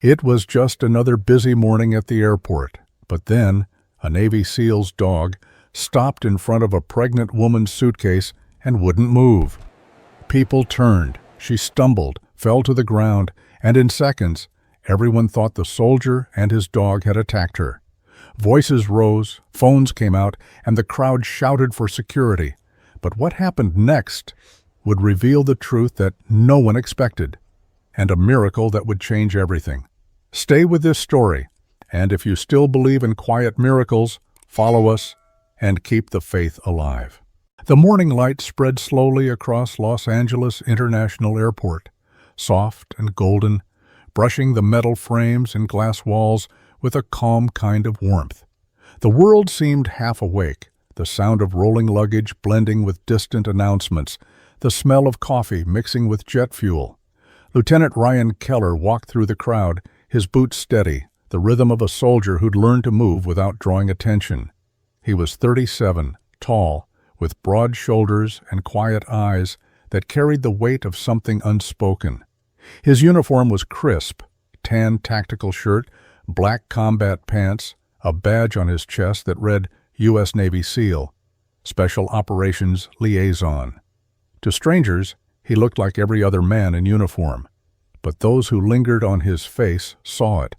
It was just another busy morning at the airport, but then a Navy SEAL's dog stopped in front of a pregnant woman's suitcase and wouldn't move. People turned, she stumbled, fell to the ground, and in seconds, everyone thought the soldier and his dog had attacked her. Voices rose, phones came out, and the crowd shouted for security. But what happened next would reveal the truth that no one expected, and a miracle that would change everything. Stay with this story, and if you still believe in quiet miracles, follow us and keep the faith alive. The morning light spread slowly across Los Angeles International Airport, soft and golden, brushing the metal frames and glass walls with a calm kind of warmth. The world seemed half awake, the sound of rolling luggage blending with distant announcements, the smell of coffee mixing with jet fuel. Lieutenant Ryan Keller walked through the crowd, his boots steady, the rhythm of a soldier who'd learned to move without drawing attention. He was 37, tall, with broad shoulders and quiet eyes that carried the weight of something unspoken. His uniform was crisp, tan tactical shirt, black combat pants, a badge on his chest that read U.S. Navy SEAL, Special Operations Liaison. To strangers, he looked like every other man in uniform, but those who lingered on his face saw it,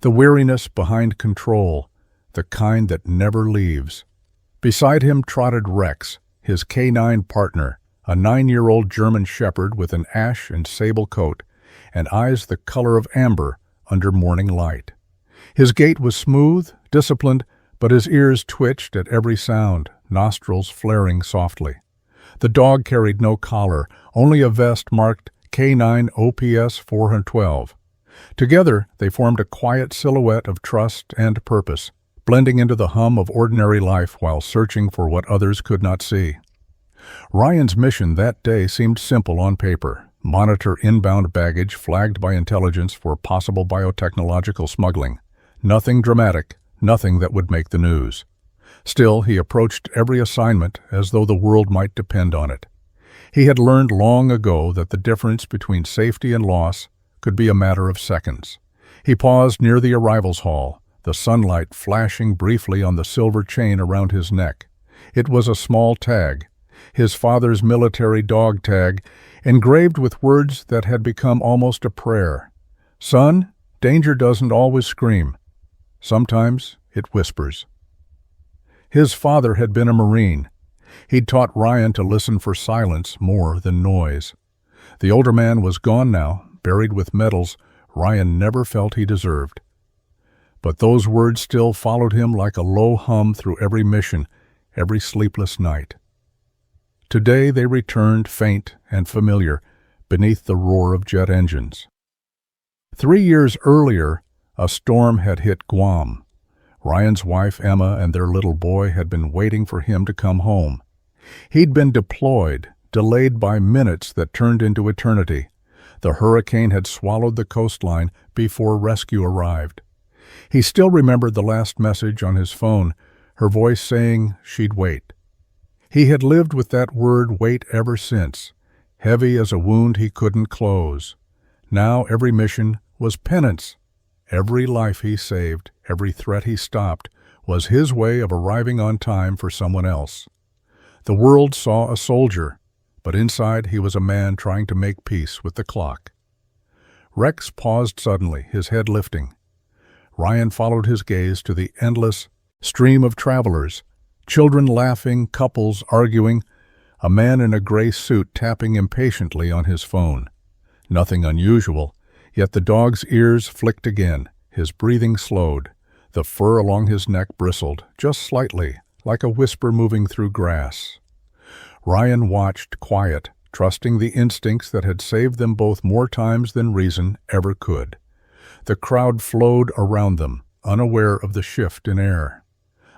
the weariness behind control, the kind that never leaves. Beside him trotted Rex, his K9 partner, a 9-year-old German shepherd with an ash and sable coat, and eyes the color of amber under morning light. His gait was smooth, disciplined, but his ears twitched at every sound, nostrils flaring softly. The dog carried no collar, only a vest marked K9 OPS 412. Together, they formed a quiet silhouette of trust and purpose, blending into the hum of ordinary life while searching for what others could not see. Ryan's mission that day seemed simple on paper: monitor inbound baggage flagged by intelligence for possible biotechnological smuggling. Nothing dramatic, nothing that would make the news. Still, he approached every assignment as though the world might depend on it. He had learned long ago that the difference between safety and loss could be a matter of seconds. He paused near the arrivals hall, the sunlight flashing briefly on the silver chain around his neck. It was a small tag, his father's military dog tag, engraved with words that had become almost a prayer. "Son, danger doesn't always scream. Sometimes it whispers." His father had been a Marine. He'd taught Ryan to listen for silence more than noise. The older man was gone now, buried with medals Ryan never felt he deserved. But those words still followed him like a low hum through every mission, every sleepless night. Today they returned faint and familiar beneath the roar of jet engines. 3 years earlier, a storm had hit Guam. Ryan's wife Emma and their little boy had been waiting for him to come home. He'd been deployed, delayed by minutes that turned into eternity. The hurricane had swallowed the coastline before rescue arrived. He still remembered the last message on his phone, her voice saying she'd wait. He had lived with that word wait ever since, heavy as a wound he couldn't close. Now every mission was penance. Every life he saved, every threat he stopped, was his way of arriving on time for someone else. The world saw a soldier, but inside he was a man trying to make peace with the clock. Rex paused suddenly, his head lifting. Ryan followed his gaze to the endless stream of travelers, children laughing, couples arguing, a man in a gray suit tapping impatiently on his phone. Nothing unusual, yet the dog's ears flicked again, his breathing slowed, the fur along his neck bristled, just slightly, like a whisper moving through grass. Ryan watched, quiet, trusting the instincts that had saved them both more times than reason ever could. The crowd flowed around them, unaware of the shift in air.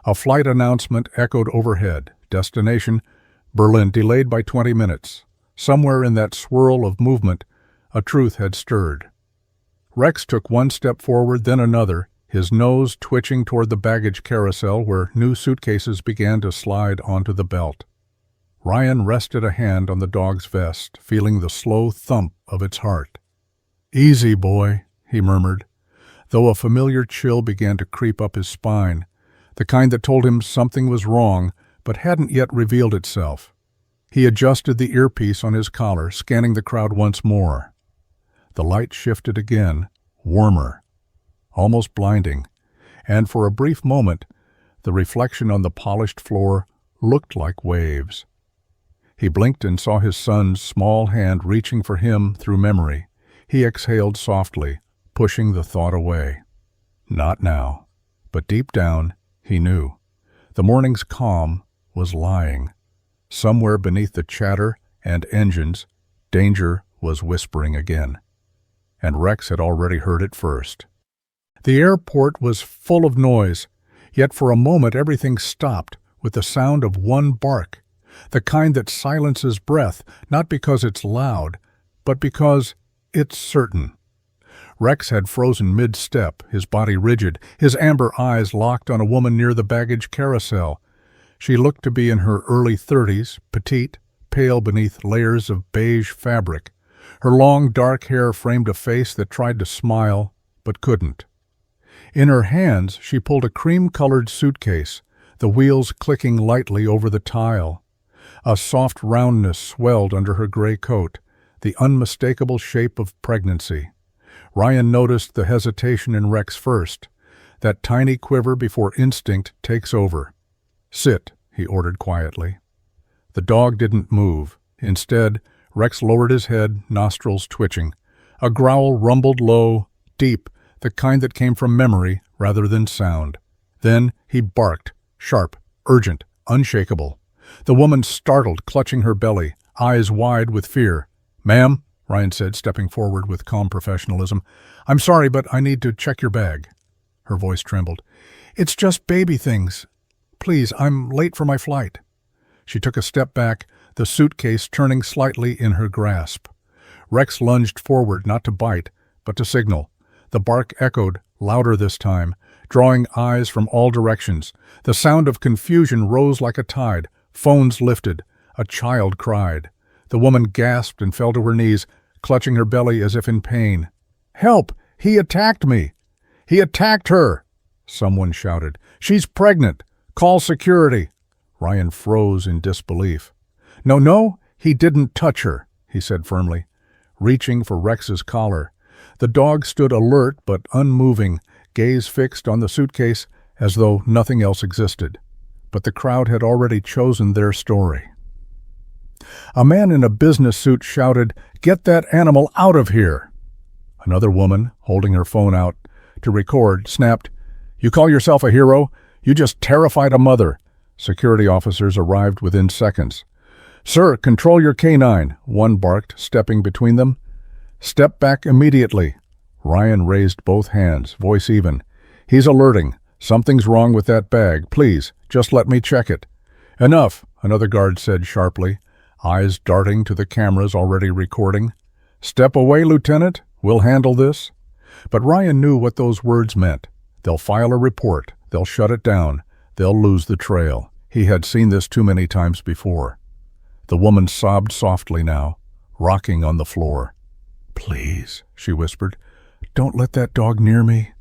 A flight announcement echoed overhead. Destination, Berlin, delayed by 20 minutes. Somewhere in that swirl of movement, a truth had stirred. Rex took one step forward, then another, his nose twitching toward the baggage carousel where new suitcases began to slide onto the belt. Ryan rested a hand on the dog's vest, feeling the slow thump of its heart. "Easy, boy," he murmured. though a familiar chill began to creep up his spine, the kind that told him something was wrong but hadn't yet revealed itself. He adjusted the earpiece on his collar, scanning the crowd once more. The light shifted again, warmer, almost blinding, and for a brief moment, the reflection on the polished floor looked like waves. He blinked and saw his son's small hand reaching for him through memory. He exhaled softly, pushing the thought away. Not now. But deep down, he knew. The morning's calm was lying. Somewhere beneath the chatter and engines, danger was whispering again. And Rex had already heard it first. The airport was full of noise, yet for a moment everything stopped with the sound of one bark, the kind that silences breath, not because it's loud, but because it's certain. Rex had frozen mid-step, his body rigid, his amber eyes locked on a woman near the baggage carousel. She looked to be in her early 30s, petite, pale beneath layers of beige fabric. Her long, dark hair framed a face that tried to smile, but couldn't. In her hands, she pulled a cream-colored suitcase, the wheels clicking lightly over the tile. A soft roundness swelled under her gray coat, the unmistakable shape of pregnancy. Ryan noticed the hesitation in Rex first, that tiny quiver before instinct takes over. "Sit," he ordered quietly. The dog didn't move. Instead, Rex lowered his head, nostrils twitching. A growl rumbled low, deep, the kind that came from memory rather than sound. Then he barked, sharp, urgent, unshakable. The woman startled, clutching her belly, eyes wide with fear. "Ma'am," Ryan said, stepping forward with calm professionalism, "I'm sorry, but I need to check your bag." Her voice trembled. "It's just baby things. Please, I'm late for my flight." She took a step back, the suitcase turning slightly in her grasp. Rex lunged forward, not to bite, but to signal. The bark echoed, louder this time, drawing eyes from all directions. The sound of confusion rose like a tide. Phones lifted. A child cried. The woman gasped and fell to her knees, clutching her belly as if in pain. "Help! He attacked me! He attacked her!" Someone shouted. "She's pregnant! Call security!" Ryan froze in disbelief. No, he didn't touch her," he said firmly, reaching for Rex's collar. The dog stood alert but unmoving, gaze fixed on the suitcase as though nothing else existed. But the crowd had already chosen their story. A man in a business suit shouted, "Get that animal out of here!" Another woman, holding her phone out to record, snapped, "You call yourself a hero? You just terrified a mother." Security officers arrived within seconds. "Sir, control your canine," one barked, stepping between them. "Step back immediately." Ryan raised both hands, voice even. "He's alerting. Something's wrong with that bag. Please, just let me check it." "Enough," another guard said sharply, eyes darting to the cameras already recording. "Step away, Lieutenant. We'll handle this." But Ryan knew what those words meant. They'll file a report. They'll shut it down. They'll lose the trail. He had seen this too many times before. The woman sobbed softly now, rocking on the floor. "Please," she whispered, "don't let that dog near me."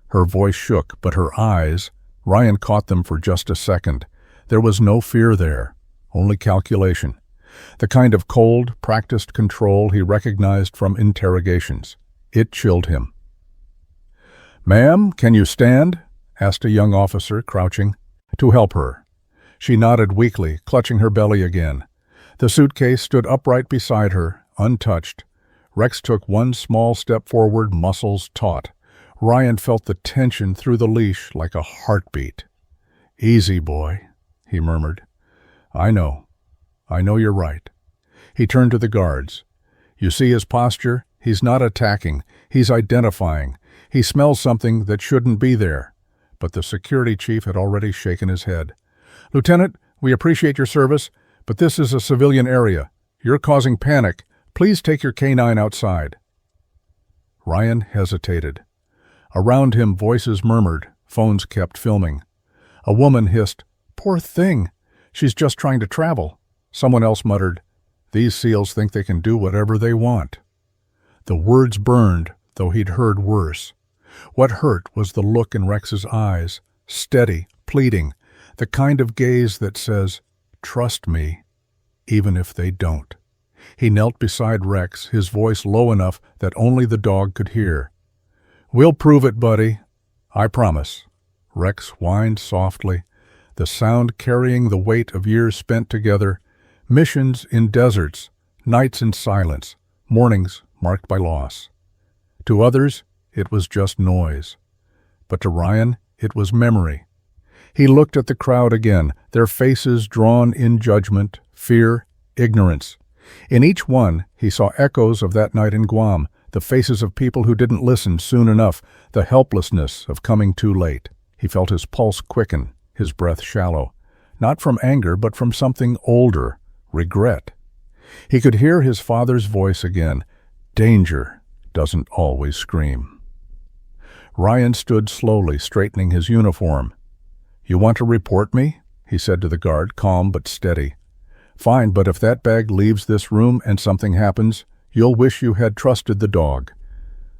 Her voice shook, but her eyes, Ryan caught them for just a second. There was no fear there, only calculation. The kind of cold, practiced control he recognized from interrogations. It chilled him. "Ma'am, can you stand?" asked a young officer, crouching. "To help her." She nodded weakly, clutching her belly again. The suitcase stood upright beside her, untouched. Rex took one small step forward, muscles taut. Ryan felt the tension through the leash like a heartbeat. "Easy, boy," he murmured. I know you're right." He turned to the guards. "You see his posture? He's not attacking. He's identifying. He smells something that shouldn't be there." But the security chief had already shaken his head. "Lieutenant, we appreciate your service, but this is a civilian area. You're causing panic. Please take your canine outside." Ryan hesitated. Around him, voices murmured. Phones kept filming. A woman hissed, "Poor thing. She's just trying to travel." Someone else muttered, "These SEALs think they can do whatever they want." The words burned, though he'd heard worse. What hurt was the look in Rex's eyes, steady, pleading, the kind of gaze that says, "Trust me, even if they don't." He knelt beside Rex, his voice low enough that only the dog could hear. "We'll prove it, buddy. I promise." Rex whined softly, the sound carrying the weight of years spent together, missions in deserts, nights in silence, mornings marked by loss. To others, it was just noise. But to Ryan, it was memory. He looked at the crowd again, their faces drawn in judgment, fear, ignorance. In each one, he saw echoes of that night in Guam, the faces of people who didn't listen soon enough, the helplessness of coming too late. He felt his pulse quicken, his breath shallow, not from anger but from something older, regret. He could hear his father's voice again. Danger doesn't always scream. Ryan stood slowly, straightening his uniform. "You want to report me?" he said to the guard, calm but steady. "Fine, but if that bag leaves this room and something happens, you'll wish you had trusted the dog."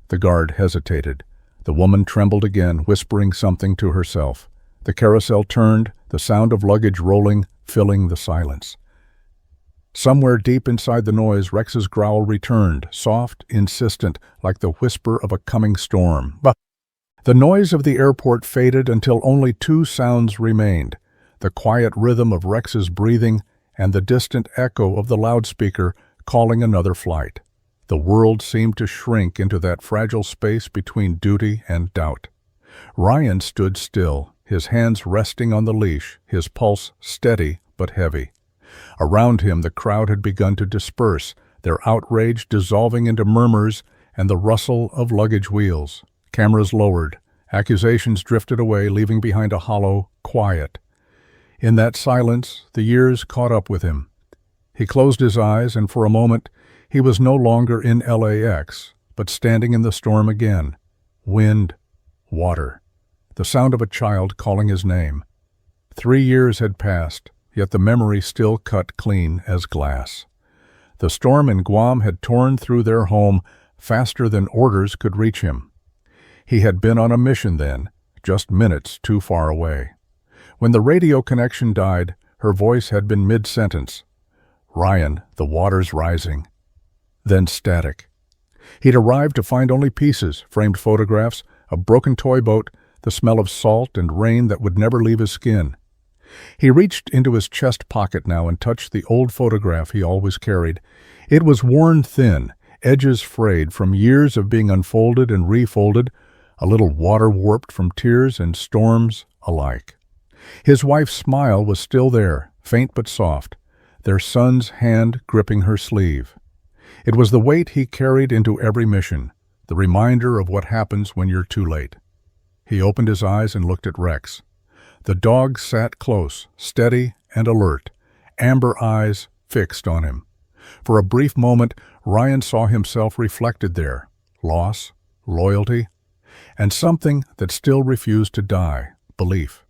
The guard hesitated. The woman trembled again, whispering something to herself. The carousel turned, the sound of luggage rolling, filling the silence. Somewhere deep inside the noise, Rex's growl returned, soft, insistent, like the whisper of a coming storm. But the noise of the airport faded until only two sounds remained, the quiet rhythm of Rex's breathing and the distant echo of the loudspeaker calling another flight. The world seemed to shrink into that fragile space between duty and doubt. Ryan stood still, his hands resting on the leash, his pulse steady but heavy. Around him the crowd had begun to disperse, their outrage dissolving into murmurs and the rustle of luggage wheels. Cameras lowered, accusations drifted away, leaving behind a hollow quiet. In that silence, the years caught up with him. He closed his eyes, and for a moment he was no longer in LAX, but standing in the storm again. Wind, water, the sound of a child calling his name. 3 years had passed, yet the memory still cut clean as glass. The storm in Guam had torn through their home faster than orders could reach him. He had been on a mission then, just minutes too far away. When the radio connection died, her voice had been mid-sentence. "Ryan, the water's rising." Then static. He'd arrived to find only pieces, framed photographs, a broken toy boat, the smell of salt and rain that would never leave his skin. He reached into his chest pocket now and touched the old photograph he always carried. It was worn thin, edges frayed from years of being unfolded and refolded, a little water-warped from tears and storms alike. His wife's smile was still there, faint but soft, their son's hand gripping her sleeve. It was the weight he carried into every mission, the reminder of what happens when you're too late. He opened his eyes and looked at Rex. The dog sat close, steady and alert, amber eyes fixed on him. For a brief moment, Ryan saw himself reflected there, loss, loyalty, and something that still refused to die, belief.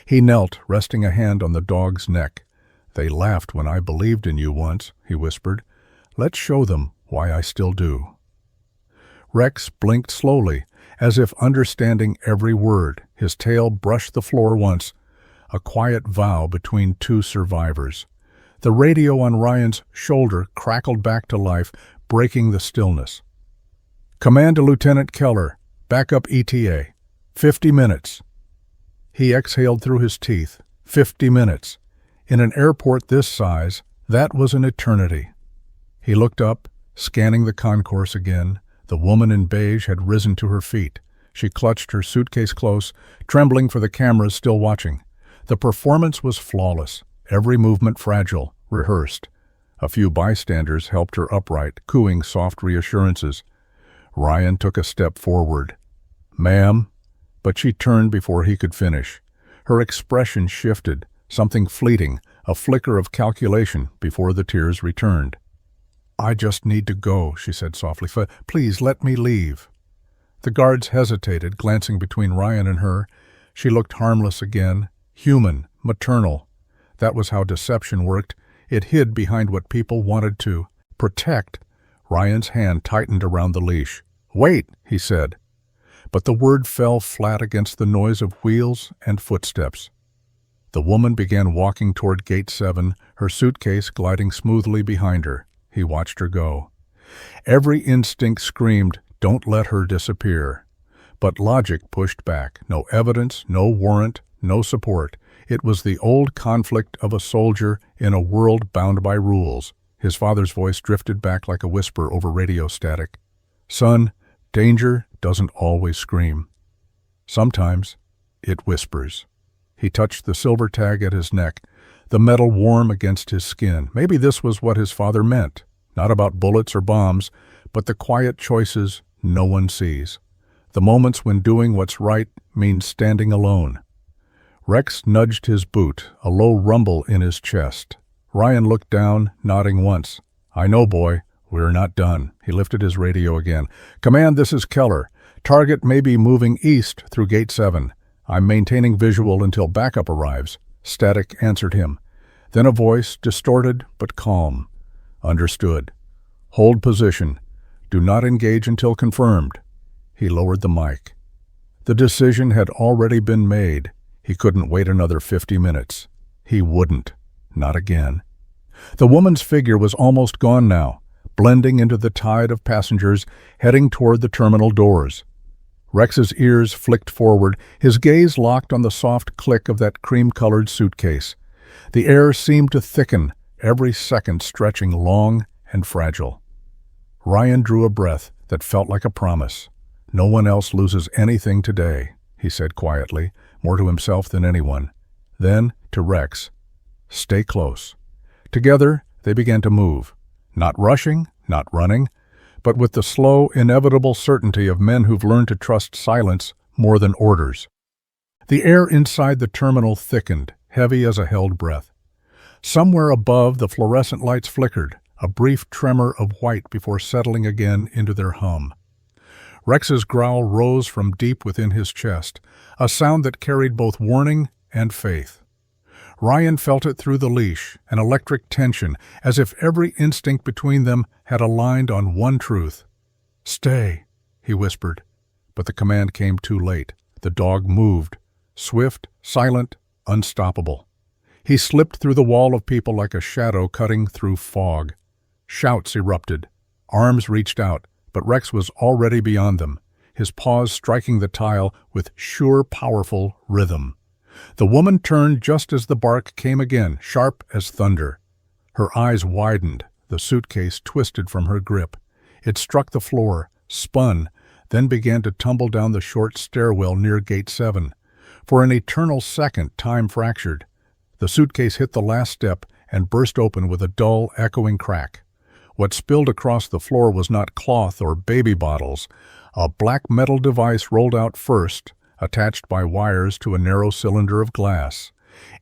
He knelt, resting a hand on the dog's neck. "They laughed when I believed in you once," he whispered. "Let's show them why I still do." Rex blinked slowly, as if understanding every word. His tail brushed the floor once, a quiet vow between two survivors. The radio on Ryan's shoulder crackled back to life, breaking the stillness. "Command to Lieutenant Keller. Backup ETA. 50 minutes. He exhaled through his teeth. 50 minutes. In an airport this size, that was an eternity. He looked up, scanning the concourse again. The woman in beige had risen to her feet. She clutched her suitcase close, trembling for the cameras still watching. The performance was flawless, every movement fragile, rehearsed. A few bystanders helped her upright, cooing soft reassurances. Ryan took a step forward. "Ma'am," but she turned before he could finish. Her expression shifted, something fleeting, a flicker of calculation before the tears returned. "I just need to go," she said softly. "Please let me leave." The guards hesitated, glancing between Ryan and her. She looked harmless again, human, maternal. That was how deception worked. It hid behind what people wanted to protect. Ryan's hand tightened around the leash. "Wait," he said. but the word fell flat against the noise of wheels and footsteps. The woman began walking toward Gate 7, her suitcase gliding smoothly behind her. He watched her go. Every instinct screamed, "Don't let her disappear." But logic pushed back. No evidence, no warrant, no support. It was the old conflict of a soldier in a world bound by rules. His father's voice drifted back like a whisper over radio static. "Son, danger doesn't always scream. Sometimes it whispers." He touched the silver tag at his neck, the metal warm against his skin. Maybe this was what his father meant. Not about bullets or bombs, but the quiet choices no one sees. The moments when doing what's right means standing alone. Rex nudged his boot, a low rumble in his chest. Ryan looked down, nodding once. "I know, boy. We're not done." He lifted his radio again. "Command, this is Keller. Target may be moving east through Gate 7. I'm maintaining visual until backup arrives." Static answered him. Then a voice, distorted but calm. "Understood. Hold position. Do not engage until confirmed." He lowered the mic. The decision had already been made. He couldn't wait another 50 minutes. He wouldn't. Not again. The woman's figure was almost gone now, blending into the tide of passengers heading toward the terminal doors. Rex's ears flicked forward, his gaze locked on the soft click of that cream-colored suitcase. The air seemed to thicken, every second stretching long and fragile. Ryan drew a breath that felt like a promise. "No one else loses anything today," he said quietly, more to himself than anyone. Then, to Rex, "Stay close." Together, they began to move. Not rushing, not running, but with the slow, inevitable certainty of men who've learned to trust silence more than orders. The air inside the terminal thickened, heavy as a held breath. Somewhere above, the fluorescent lights flickered, a brief tremor of white before settling again into their hum. Rex's growl rose from deep within his chest, a sound that carried both warning and faith. Ryan felt it through the leash, an electric tension, as if every instinct between them had aligned on one truth. "Stay," he whispered. But the command came too late. The dog moved, swift, silent, unstoppable. He slipped through the wall of people like a shadow cutting through fog. Shouts erupted. Arms reached out, but Rex was already beyond them, his paws striking the tile with sure, powerful rhythm. The woman turned just as the bark came again, sharp as thunder. Her eyes widened, the suitcase twisted from her grip. It struck the floor, spun, then began to tumble down the short stairwell near Gate 7. For an eternal second, time fractured. The suitcase hit the last step and burst open with a dull, echoing crack. What spilled across the floor was not cloth or baby bottles. A black metal device rolled out first, attached by wires to a narrow cylinder of glass.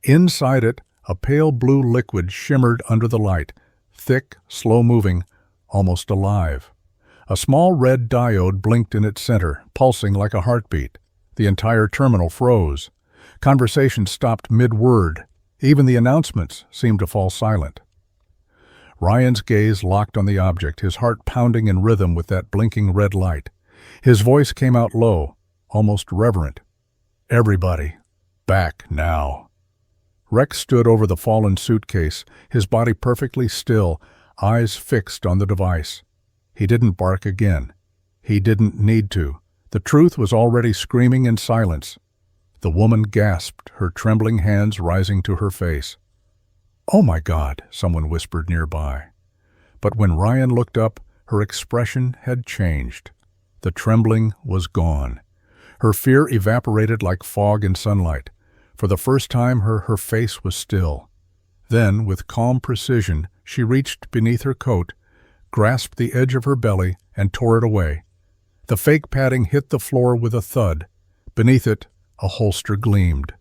Inside it, a pale blue liquid shimmered under the light, thick, slow-moving, almost alive. A small red diode blinked in its center, pulsing like a heartbeat. The entire terminal froze. Conversation stopped mid-word. Even the announcements seemed to fall silent. Ryan's gaze locked on the object, his heart pounding in rhythm with that blinking red light. His voice came out low, almost reverent. "Everybody, back now." Rex stood over the fallen suitcase, his body perfectly still, eyes fixed on the device. He didn't bark again. He didn't need to. The truth was already screaming in silence. The woman gasped, her trembling hands rising to her face. "Oh my God," someone whispered nearby. But when Ryan looked up, her expression had changed. The trembling was gone. Her fear evaporated like fog in sunlight. For the first time, her face was still. Then, with calm precision, she reached beneath her coat, grasped the edge of her belly, and tore it away. The fake padding hit the floor with a thud. Beneath it, a holster gleamed.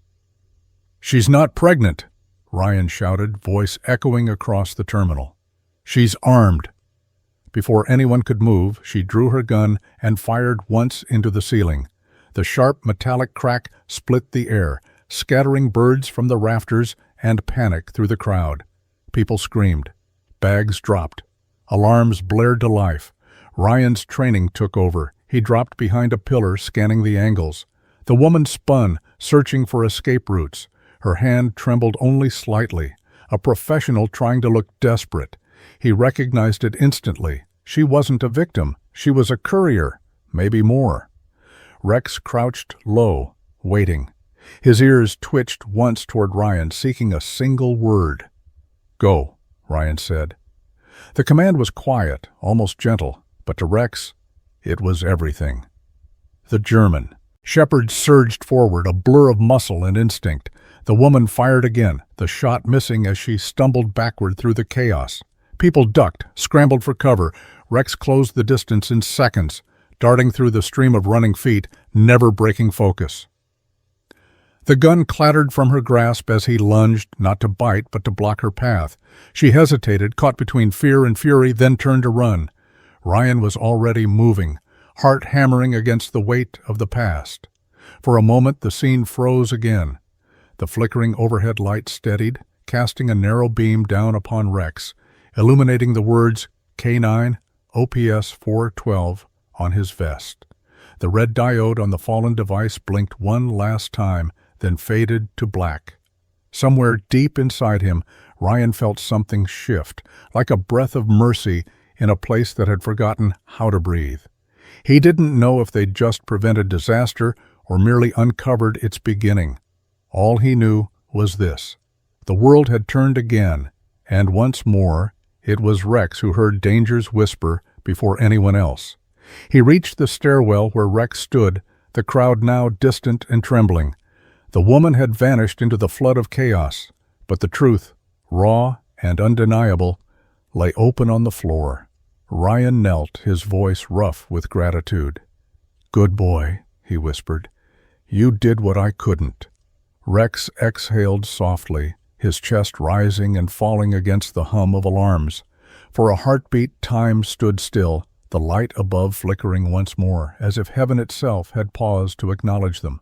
"She's not pregnant," Ryan shouted, voice echoing across the terminal. "She's armed." Before anyone could move, she drew her gun and fired once into the ceiling. The sharp metallic crack split the air, scattering birds from the rafters and panic through the crowd. People screamed. Bags dropped. Alarms blared to life. Ryan's training took over, He dropped behind a pillar, scanning the angles. The woman spun, searching for escape routes. Her hand trembled only slightly. A professional trying to look desperate. He recognized it instantly. She wasn't a victim. She was a courier. Maybe more. Rex crouched low, waiting. His ears twitched once toward Ryan, seeking a single word. "Go," Ryan said. The command was quiet, almost gentle, but to Rex, it was everything. The German. Shepard surged forward, a blur of muscle and instinct. The woman fired again, the shot missing as she stumbled backward through the chaos. People ducked, scrambled for cover. Rex closed the distance in seconds, darting through the stream of running feet, never breaking focus. The gun clattered from her grasp as he lunged, not to bite, but to block her path. She hesitated, caught between fear and fury, then turned to run. Ryan was already moving, heart hammering against the weight of the past. For a moment, the scene froze again. The flickering overhead light steadied, casting a narrow beam down upon Rex, illuminating the words K9 OPS 412 on his vest. The red diode on the fallen device blinked one last time, then faded to black. Somewhere deep inside him, Ryan felt something shift, like a breath of mercy in a place that had forgotten how to breathe. He didn't know if they'd just prevented disaster or merely uncovered its beginning. All he knew was this: the world had turned again, and once more it was Rex who heard danger's whisper before anyone else. He reached the stairwell where Rex stood, the crowd now distant and trembling. The woman had vanished into the flood of chaos, but the truth, raw and undeniable, lay open on the floor. Ryan knelt, his voice rough with gratitude. "Good boy," he whispered. "You did what I couldn't." Rex exhaled softly, his chest rising and falling against the hum of alarms. For a heartbeat, time stood still, the light above flickering once more, as if heaven itself had paused to acknowledge them.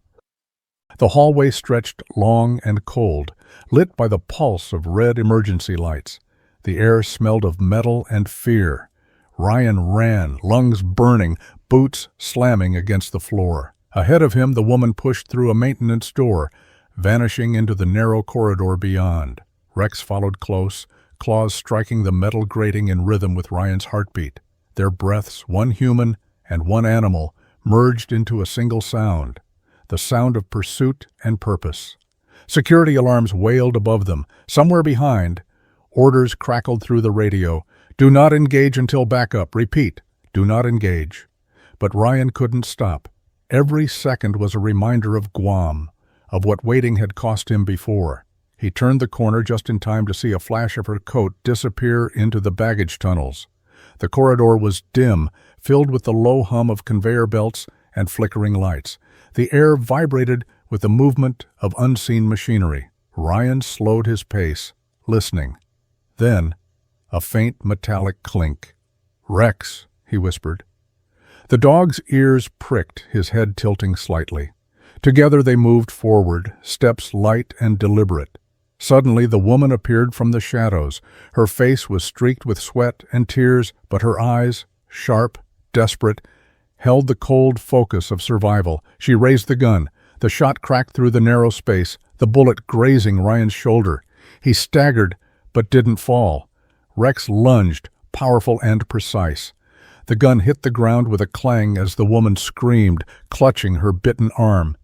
The hallway stretched long and cold, lit by the pulse of red emergency lights. The air smelled of metal and fear. Ryan ran, lungs burning, boots slamming against the floor. Ahead of him, the woman pushed through a maintenance door, vanishing into the narrow corridor beyond. Rex followed close, claws striking the metal grating in rhythm with Ryan's heartbeat. Their breaths, one human and one animal, merged into a single sound, the sound of pursuit and purpose. Security alarms wailed above them. Somewhere behind, orders crackled through the radio. "Do not engage until backup. Repeat, do not engage." But Ryan couldn't stop. Every second was a reminder of Guam, of what waiting had cost him before. He turned the corner just in time to see a flash of her coat disappear into the baggage tunnels. The corridor was dim, filled with the low hum of conveyor belts and flickering lights. The air vibrated with the movement of unseen machinery. Ryan slowed his pace, listening. Then, a faint metallic clink. "Rex," he whispered. The dog's ears pricked, his head tilting slightly. Together they moved forward, steps light and deliberate. Suddenly the woman appeared from the shadows. Her face was streaked with sweat and tears, but her eyes, sharp, desperate, held the cold focus of survival. She raised the gun. The shot cracked through the narrow space, the bullet grazing Ryan's shoulder. He staggered, but didn't fall. Rex lunged, powerful and precise. The gun hit the ground with a clang as the woman screamed, clutching her bitten arm.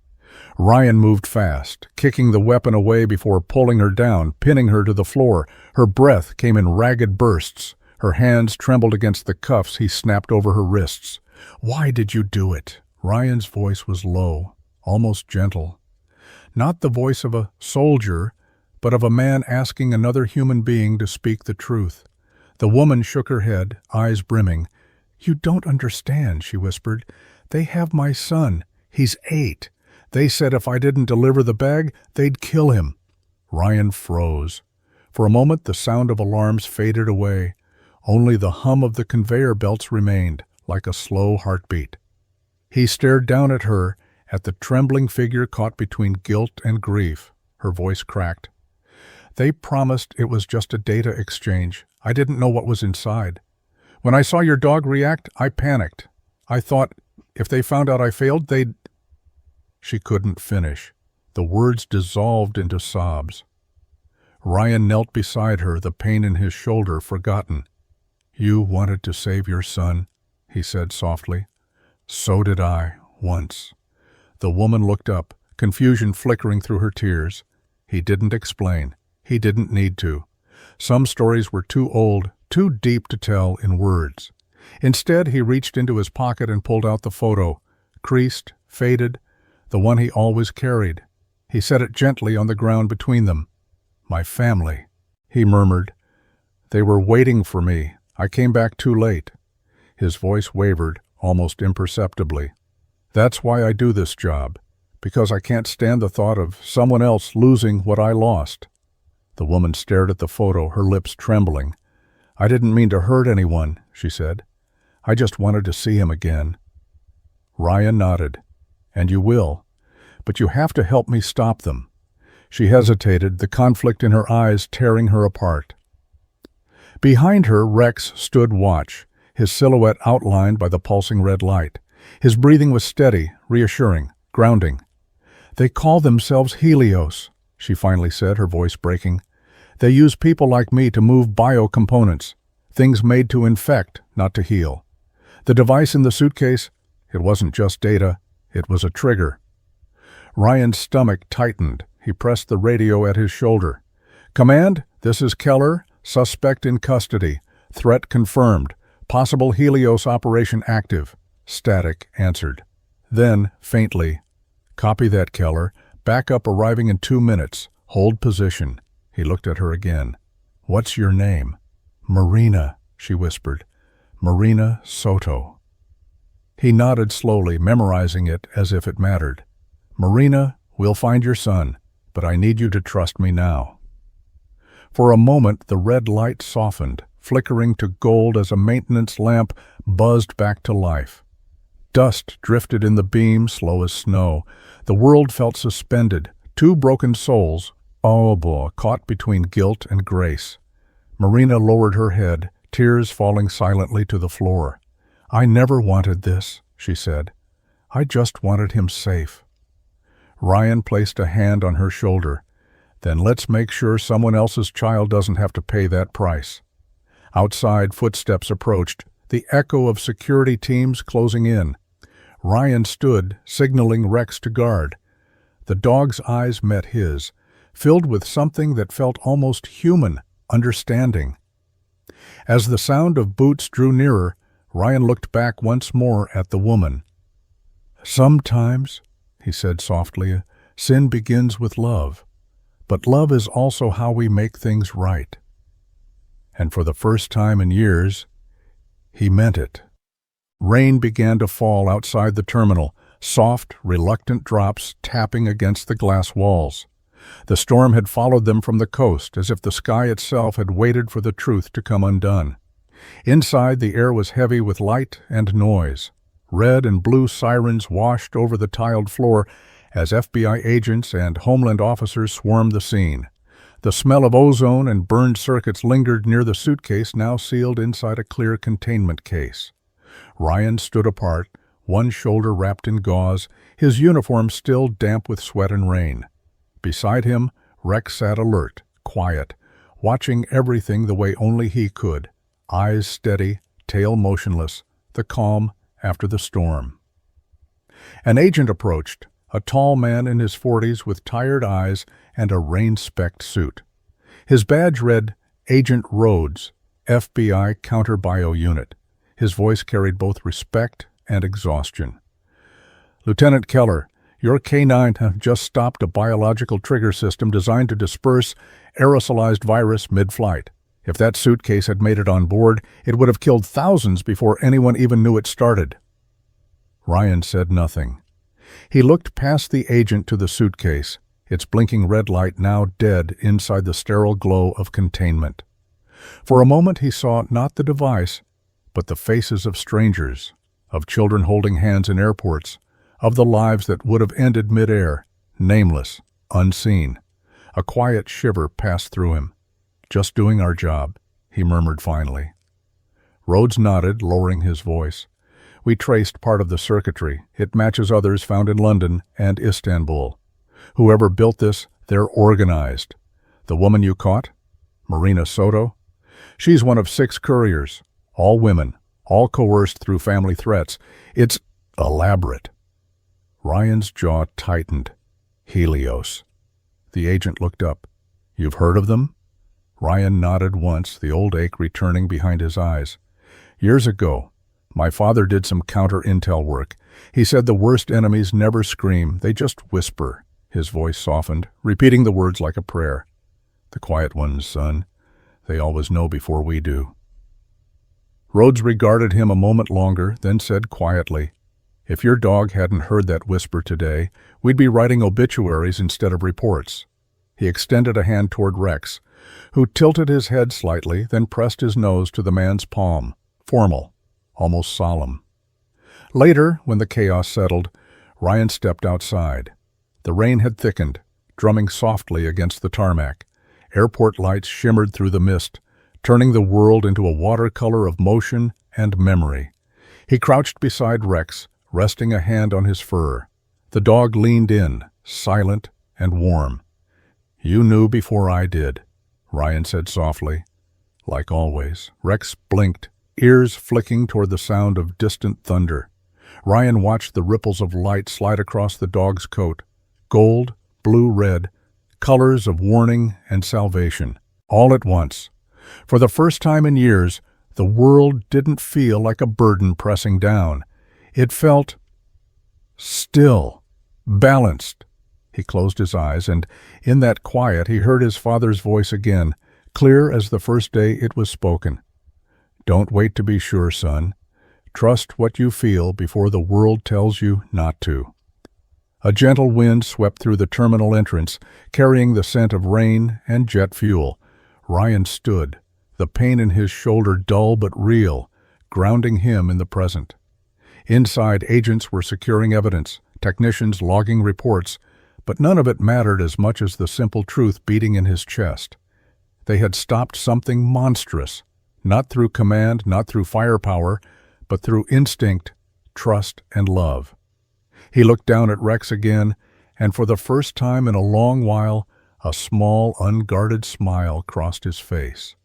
Ryan moved fast, kicking the weapon away before pulling her down, pinning her to the floor. Her breath came in ragged bursts. Her hands trembled against the cuffs he snapped over her wrists. "Why did you do it?" Ryan's voice was low, almost gentle. Not the voice of a soldier, but of a man asking another human being to speak the truth. The woman shook her head, eyes brimming. "You don't understand," she whispered. "They have my son. He's 8. They said if I didn't deliver the bag, they'd kill him." Ryan froze. For a moment the sound of alarms faded away. Only the hum of the conveyor belts remained, like a slow heartbeat. He stared down at her, at the trembling figure caught between guilt and grief. Her voice cracked. "They promised it was just a data exchange. I didn't know what was inside. When I saw your dog react, I panicked. I thought If they found out I failed, they'd—" She couldn't finish. The words dissolved into sobs. Ryan knelt beside her, the pain in his shoulder forgotten. "You wanted to save your son," he said softly. "So did I, once." The woman looked up, confusion flickering through her tears. He didn't explain. He didn't need to. Some stories were too old, too deep to tell in words. Instead, he reached into his pocket and pulled out the photo, creased, faded, the one he always carried. He set it gently on the ground between them. "My family," he murmured. "They were waiting for me. I came back too late." His voice wavered, almost imperceptibly. "That's why I do this job, because I can't stand the thought of someone else losing what I lost." The woman stared at the photo, her lips trembling. "I didn't mean to hurt anyone," she said. "I just wanted to see him again." Ryan nodded. "And you will. But you have to help me stop them." She hesitated, the conflict in her eyes tearing her apart. Behind her, Rex stood watch, his silhouette outlined by the pulsing red light. His breathing was steady, reassuring, grounding. "They call themselves Helios," she finally said, her voice breaking. "They use people like me to move biocomponents, things made to infect, not to heal. The device in the suitcase, it wasn't just data, it was a trigger." Ryan's stomach tightened. He pressed the radio at his shoulder. "Command, this is Keller, suspect in custody. Threat confirmed. Possible Helios operation active." Static answered. Then, faintly, "Copy that, Keller. Backup arriving in 2 minutes. Hold position." He looked at her again. "What's your name?" "Marina," she whispered. "Marina Soto." He nodded slowly, memorizing it as if it mattered. "Marina, we'll find your son, but I need you to trust me now." For a moment, the red light softened, flickering to gold as a maintenance lamp buzzed back to life. Dust drifted in the beam, slow as snow. The world felt suspended, two broken souls, caught between guilt and grace. Marina lowered her head, tears falling silently to the floor. "I never wanted this," she said. "I just wanted him safe." Ryan placed a hand on her shoulder. "Then let's make sure someone else's child doesn't have to pay that price." Outside, footsteps approached, the echo of security teams closing in. Ryan stood, signaling Rex to guard. The dog's eyes met his, filled with something that felt almost human, understanding. As the sound of boots drew nearer, Ryan looked back once more at the woman. "Sometimes," he said softly, "sin begins with love. But love is also how we make things right." And for the first time in years, he meant it. Rain began to fall outside the terminal, soft, reluctant drops tapping against the glass walls. The storm had followed them from the coast, as if the sky itself had waited for the truth to come undone. Inside, the air was heavy with light and noise. Red and blue sirens washed over the tiled floor as FBI agents and Homeland officers swarmed the scene. The smell of ozone and burned circuits lingered near the suitcase now sealed inside a clear containment case. Ryan stood apart, one shoulder wrapped in gauze, his uniform still damp with sweat and rain. Beside him, Rex sat alert, quiet, watching everything the way only he could, eyes steady, tail motionless, the calm after the storm. An agent approached, a tall man in his 40s with tired eyes and a rain-specked suit. His badge read, Agent Rhodes, FBI Counter-Bio Unit. His voice carried both respect and exhaustion. "Lieutenant Keller, your K-9 have just stopped a biological trigger system designed to disperse aerosolized virus mid-flight. If that suitcase had made it on board, it would have killed thousands before anyone even knew it started." Ryan said nothing. He looked past the agent to the suitcase, its blinking red light now dead inside the sterile glow of containment. For a moment he saw not the device, but the faces of strangers, of children holding hands in airports, of the lives that would have ended midair, nameless, unseen. A quiet shiver passed through him. "Just doing our job," he murmured finally. Rhodes nodded, lowering his voice. We traced part of the circuitry. It matches others found in London and Istanbul. Whoever built this, they're organized. The woman you caught? Marina Soto? She's one of 6 couriers, all women, all coerced through family threats. It's elaborate. Ryan's jaw tightened. Helios. The agent looked up. You've heard of them? Ryan nodded once, the old ache returning behind his eyes. Years ago, my father did some counter-intel work. He said the worst enemies never scream, they just whisper. His voice softened, repeating the words like a prayer. The quiet ones, son. They always know before we do. Rhodes regarded him a moment longer, then said quietly, if your dog hadn't heard that whisper today, we'd be writing obituaries instead of reports. He extended a hand toward Rex, who tilted his head slightly, then pressed his nose to the man's palm, formal, almost solemn. Later, when the chaos settled, Ryan stepped outside. The rain had thickened, drumming softly against the tarmac. Airport lights shimmered through the mist, turning the world into a watercolor of motion and memory. He crouched beside Rex, resting a hand on his fur. The dog leaned in, silent and warm. You knew before I did, Ryan said softly. Like always, Rex blinked, ears flicking toward the sound of distant thunder. Ryan watched the ripples of light slide across the dog's coat. Gold, blue, red, colors of warning and salvation, all at once. For the first time in years, the world didn't feel like a burden pressing down. It felt still, balanced. He closed his eyes, and in that quiet he heard his father's voice again, clear as the first day it was spoken. Don't wait to be sure, son. Trust what you feel before the world tells you not to. A gentle wind swept through the terminal entrance, carrying the scent of rain and jet fuel. Ryan stood, the pain in his shoulder dull but real, grounding him in the present. Inside, agents were securing evidence, technicians logging reports, but none of it mattered as much as the simple truth beating in his chest. They had stopped something monstrous, not through command, not through firepower, but through instinct, trust, and love. He looked down at Rex again, and for the first time in a long while, a small, unguarded smile crossed his face.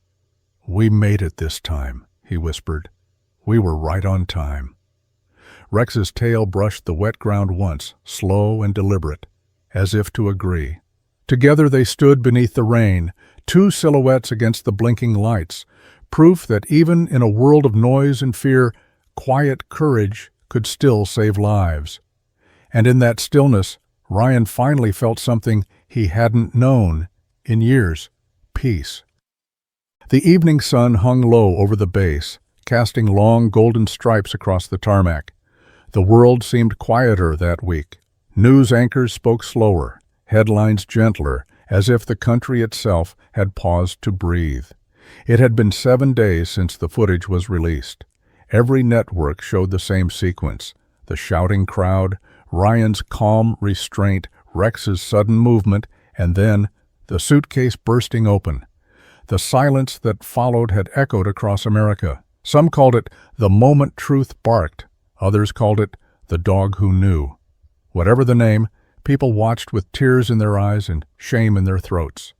We made it this time, he whispered. We were right on time. Rex's tail brushed the wet ground once, slow and deliberate, as if to agree. Together they stood beneath the rain, 2 silhouettes against the blinking lights, proof that even in a world of noise and fear, quiet courage could still save lives. And in that stillness, Ryan finally felt something he hadn't known in years, peace. The evening sun hung low over the base, casting long golden stripes across the tarmac. The world seemed quieter that week. News anchors spoke slower, headlines gentler, as if the country itself had paused to breathe. It had been 7 days since the footage was released. Every network showed the same sequence: the shouting crowd, Ryan's calm restraint, Rex's sudden movement, and then the suitcase bursting open. The silence that followed had echoed across America. Some called it the moment truth barked. Others called it the dog who knew. Whatever the name, people watched with tears in their eyes and shame in their throats.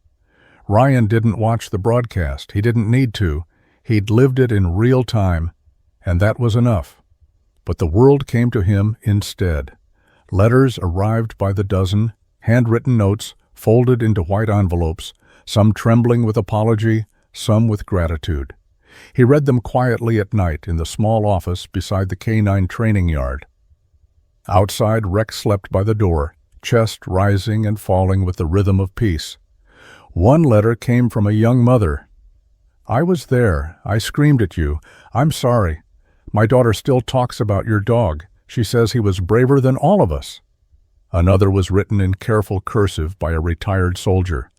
Ryan didn't watch the broadcast. He didn't need to. He'd lived it in real time, and that was enough. But the world came to him instead. Letters arrived by the dozen, handwritten notes folded into white envelopes, some trembling with apology, some with gratitude. He read them quietly at night in the small office beside the K-9 training yard. Outside, Rex slept by the door, chest rising and falling with the rhythm of peace. One letter came from a young mother. I was there. I screamed at you. I'm sorry. My daughter still talks about your dog. She says he was braver than all of us. Another was written in careful cursive by a retired soldier.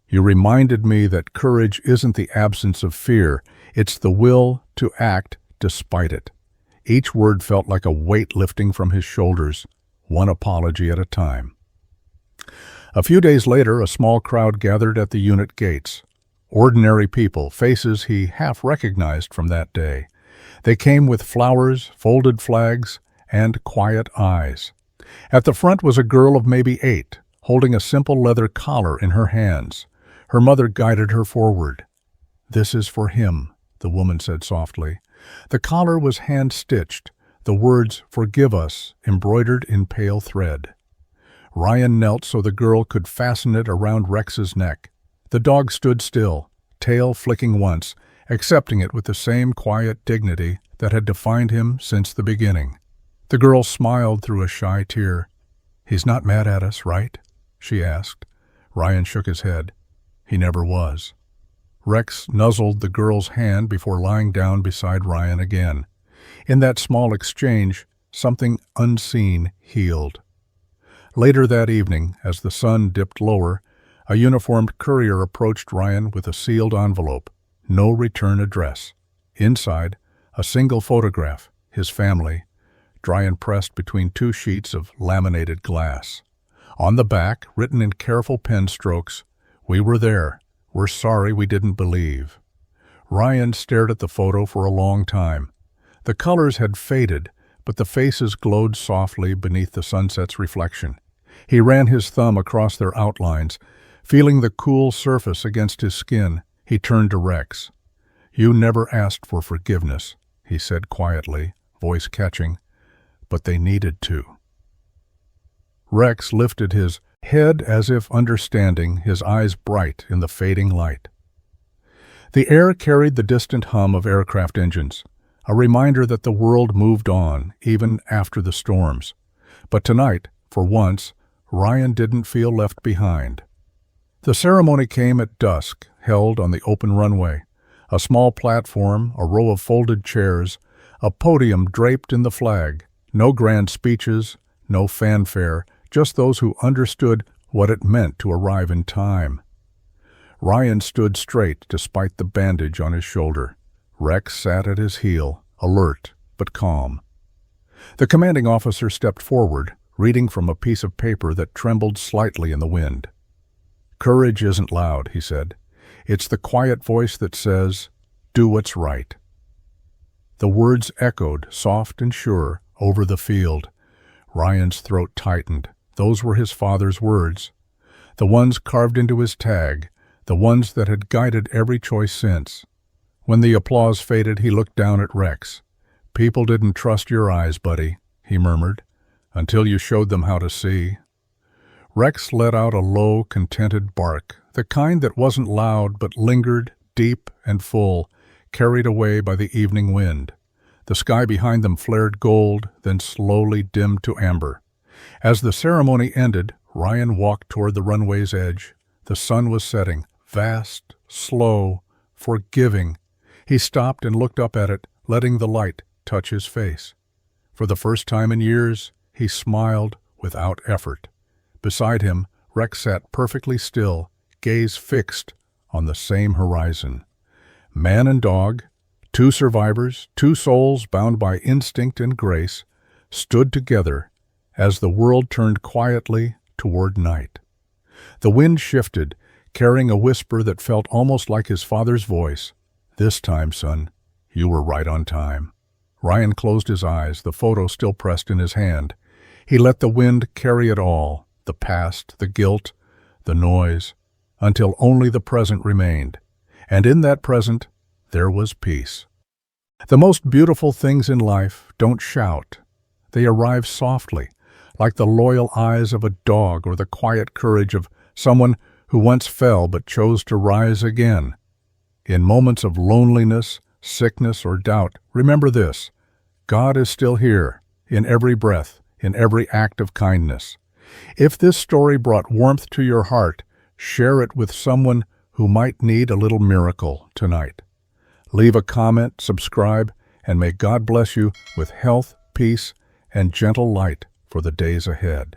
You reminded me that courage isn't the absence of fear. It's the will to act despite it. Each word felt like a weight lifting from his shoulders, one apology at a time. A few days later, a small crowd gathered at the unit gates. Ordinary people, faces he half recognized from that day. They came with flowers, folded flags, and quiet eyes. At the front was a girl of maybe 8, holding a simple leather collar in her hands. Her mother guided her forward. "This is for him," the woman said softly. The collar was hand-stitched, the words "Forgive us" embroidered in pale thread. Ryan knelt so the girl could fasten it around Rex's neck. The dog stood still, tail flicking once, accepting it with the same quiet dignity that had defined him since the beginning. The girl smiled through a shy tear. "He's not mad at us, right?" she asked. Ryan shook his head. He never was. Rex nuzzled the girl's hand before lying down beside Ryan again. In that small exchange, something unseen healed. Later that evening, as the sun dipped lower, a uniformed courier approached Ryan with a sealed envelope. No return address. Inside, a single photograph, his family, dry and pressed between 2 sheets of laminated glass. On the back, written in careful pen strokes, "We were there. We're sorry we didn't believe." Ryan stared at the photo for a long time. The colors had faded, but the faces glowed softly beneath the sunset's reflection. He ran his thumb across their outlines. Feeling the cool surface against his skin, he turned to Rex. "You never asked for forgiveness," he said quietly, voice catching, "but they needed to." Rex lifted his head as if understanding, his eyes bright in the fading light. The air carried the distant hum of aircraft engines, a reminder that the world moved on, even after the storms. But tonight, for once, Ryan didn't feel left behind. The ceremony came at dusk, held on the open runway. A small platform, a row of folded chairs, a podium draped in the flag. No grand speeches, no fanfare, just those who understood what it meant to arrive in time. Ryan stood straight despite the bandage on his shoulder. Rex sat at his heel, alert but calm. The commanding officer stepped forward, reading from a piece of paper that trembled slightly in the wind. "Courage isn't loud," he said. "It's the quiet voice that says, 'Do what's right.'" The words echoed, soft and sure, over the field. Ryan's throat tightened. Those were his father's words. The ones carved into his tag, the ones that had guided every choice since. When the applause faded, he looked down at Rex. "People didn't trust your eyes, buddy," he murmured, "until you showed them how to see." Rex let out a low, contented bark, the kind that wasn't loud but lingered, deep and full, carried away by the evening wind. The sky behind them flared gold, then slowly dimmed to amber. As the ceremony ended, Ryan walked toward the runway's edge. The sun was setting, vast, slow, forgiving. He stopped and looked up at it, letting the light touch his face. For the first time in years, he smiled without effort. Beside him, Rex sat perfectly still, gaze fixed on the same horizon. Man and dog, 2 survivors, 2 souls bound by instinct and grace, stood together as the world turned quietly toward night. The wind shifted, carrying a whisper that felt almost like his father's voice. "This time, son, you were right on time." Ryan closed his eyes, the photo still pressed in his hand. He let the wind carry it all, the past, the guilt, the noise, until only the present remained. And in that present, there was peace. The most beautiful things in life don't shout. They arrive softly, like the loyal eyes of a dog or the quiet courage of someone who once fell but chose to rise again. In moments of loneliness, sickness, or doubt, remember this: God is still here, in every breath, in every act of kindness. If this story brought warmth to your heart, share it with someone who might need a little miracle tonight. Leave a comment, subscribe, and may God bless you with health, peace, and gentle light for the days ahead.